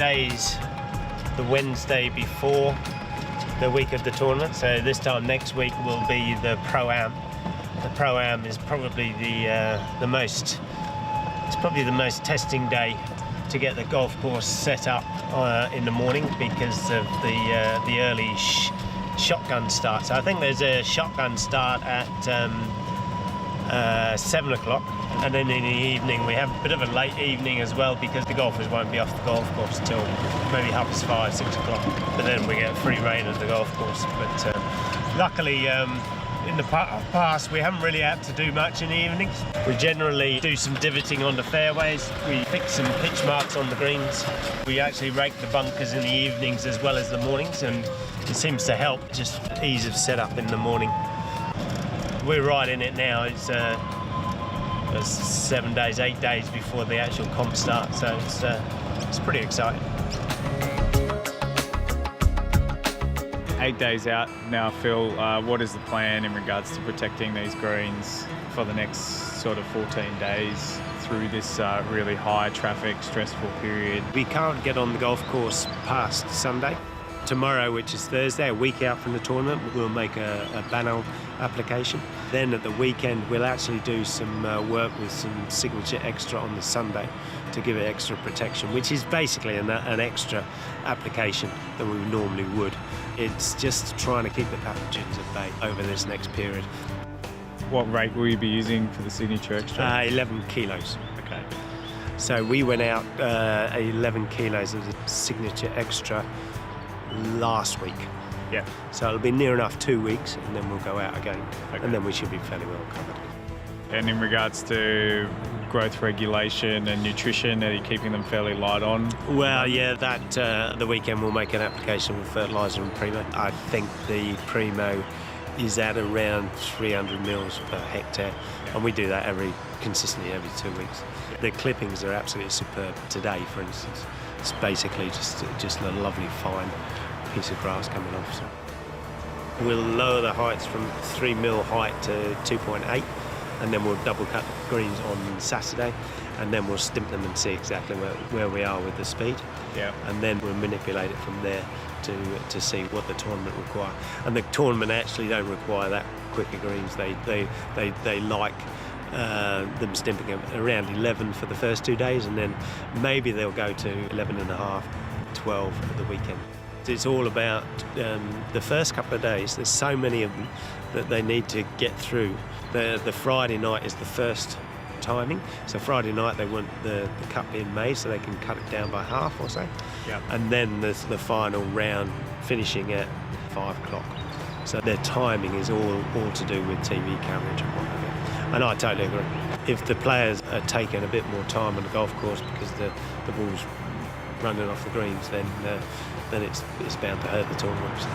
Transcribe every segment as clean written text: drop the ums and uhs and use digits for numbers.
days the Wednesday before the week of the tournament. So this time next week will be the Pro-Am. The Pro-Am is probably the most testing day to get the golf course set up in the morning because of the early shotgun start. So I think there's a shotgun start at 7 o'clock, and then in the evening we have a bit of a late evening as well because the golfers won't be off the golf course till maybe 5:30, 6 o'clock. But then we get free reign of the golf course. But luckily, in the past, we haven't really had to do much in the evenings. We generally do some divoting on the fairways. We fix some pitch marks on the greens. We actually rake the bunkers in the evenings as well as the mornings, and it seems to help, just ease of setup in the morning. We're right in it now. It's 7 days, 8 days before the actual comp starts, so it's pretty exciting. 8 days out now, Phil. What is the plan in regards to protecting these greens for the next sort of 14 days through this really high traffic, stressful period? We can't get on the golf course past Sunday. Tomorrow, which is Thursday, a week out from the tournament, we'll make a banal application. Then at the weekend, we'll actually do some work with some signature extra on the Sunday to give it extra protection, which is basically an extra application than we normally would. It's just trying to keep the pathogens at bay over this next period. What rate will you be using for the signature extra? 11 kilos. Okay. So we went out 11 kilos of the signature extra last week. Yeah. So it'll be near enough 2 weeks, and then we'll go out again. Okay. And then we should be fairly well covered. And in regards to growth regulation and nutrition, are you keeping them fairly light on? Well, yeah, that the weekend we'll make an application with fertiliser and Primo. I think the Primo is at around 300 mils per hectare, and we do that consistently every 2 weeks. The clippings are absolutely superb. Today, for instance, it's basically just a lovely fine piece of grass coming off. So we'll lower the heights from 3 mil height to 2.8, and then we'll double cut the greens on Saturday, and then we'll stimp them and see exactly where we are with the speed. Yeah. And then we'll manipulate it from there to see what the tournament require. And the tournament actually don't require that quicker greens. They like them stimping around 11 for the first 2 days, and then maybe they'll go to 11.5, 12 at the weekend. It's all about the first couple of days. There's so many of them that they need to get through. The Friday night is the first timing. So Friday night they want the cut being made so they can cut it down by half or so. Yeah. And then there's the final round finishing at 5 o'clock. So their timing is all to do with TV coverage and what have you. And I totally agree. If the players are taking a bit more time on the golf course because the ball's running off the greens, then it's bound to hurt the tournament.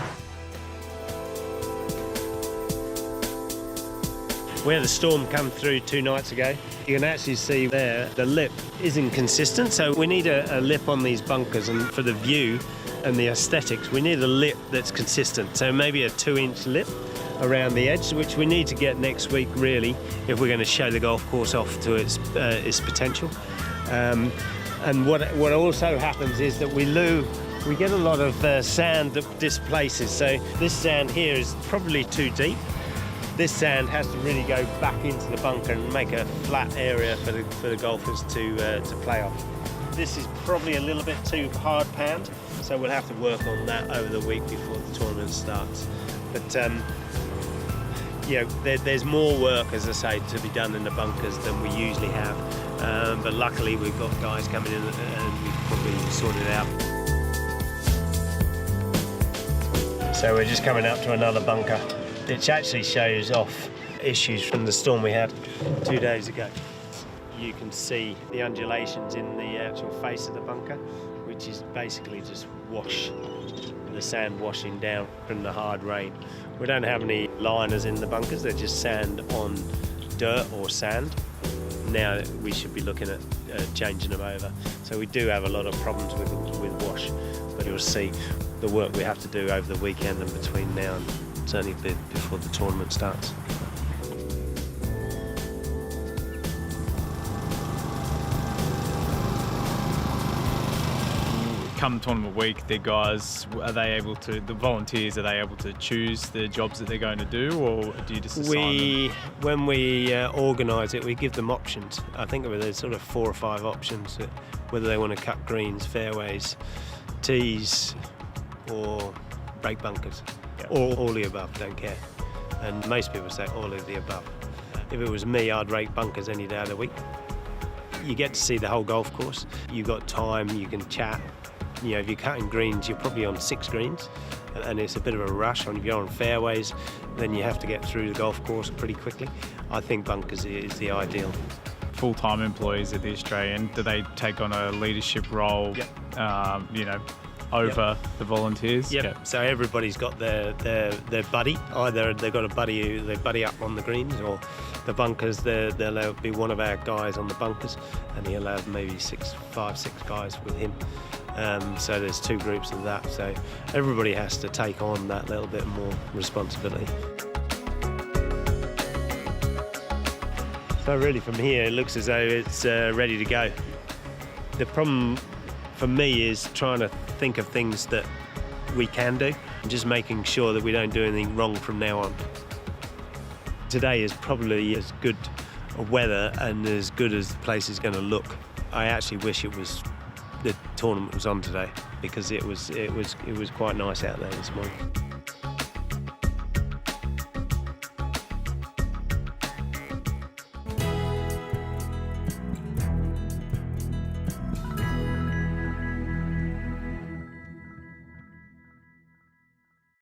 We had a storm come through 2 nights ago. You can actually see there the lip isn't consistent, so we need a lip on these bunkers, and for the view and the aesthetics we need a lip that's consistent, so maybe a 2-inch lip around the edge, which we need to get next week really if we're going to show the golf course off to its potential. And what also happens is that we get a lot of sand that displaces, so this sand here is probably too deep. This sand has to really go back into the bunker and make a flat area for the golfers to play off. This is probably a little bit too hard panned, so we'll have to work on that over the week before the tournament starts. But you know, there's more work, as I say, to be done in the bunkers than we usually have. But luckily we've got guys coming in and we've probably sorted it out. So we're just coming up to another bunker, which actually shows off issues from the storm we had 2 days ago. You can see the undulations in the actual face of the bunker, which is basically just the sand washing down from the hard rain. We don't have any liners in the bunkers, they're just sand on dirt or sand. Now we should be looking at changing them over. So we do have a lot of problems with wash, but you'll see the work we have to do over the weekend and between now and certainly before the tournament starts. come tournament week, the guys, the volunteers, are they able to choose the jobs that they're going to do, or do you just assign them? When we organise it, we give them options. I think there's sort of 4 or 5 options, whether they want to cut greens, fairways, tees, or break bunkers, or all the above, don't care. And most people say all of the above. If it was me, I'd rake bunkers any day of the week. You get to see the whole golf course. You've got time, you can chat. You know, if you're cutting greens, you're probably on 6 greens, and it's a bit of a rush. And if you're on fairways, then you have to get through the golf course pretty quickly. I think bunkers is the ideal. Full-time employees at the Australian, do they take on a leadership role, over the volunteers? Yep. So everybody's got their buddy. Either they've got a buddy who they buddy up on the greens, or the bunkers, there'll be one of our guys on the bunkers, and he'll have maybe 5, 6 guys with him. So there's 2 groups of that. So everybody has to take on that little bit more responsibility. So really from here, it looks as though it's ready to go. The problem for me is trying to think of things that we can do, and just making sure that we don't do anything wrong from now on. Today is probably as good a weather and as good as the place is going to look. I actually wish the tournament was on today, because it was quite nice out there this morning.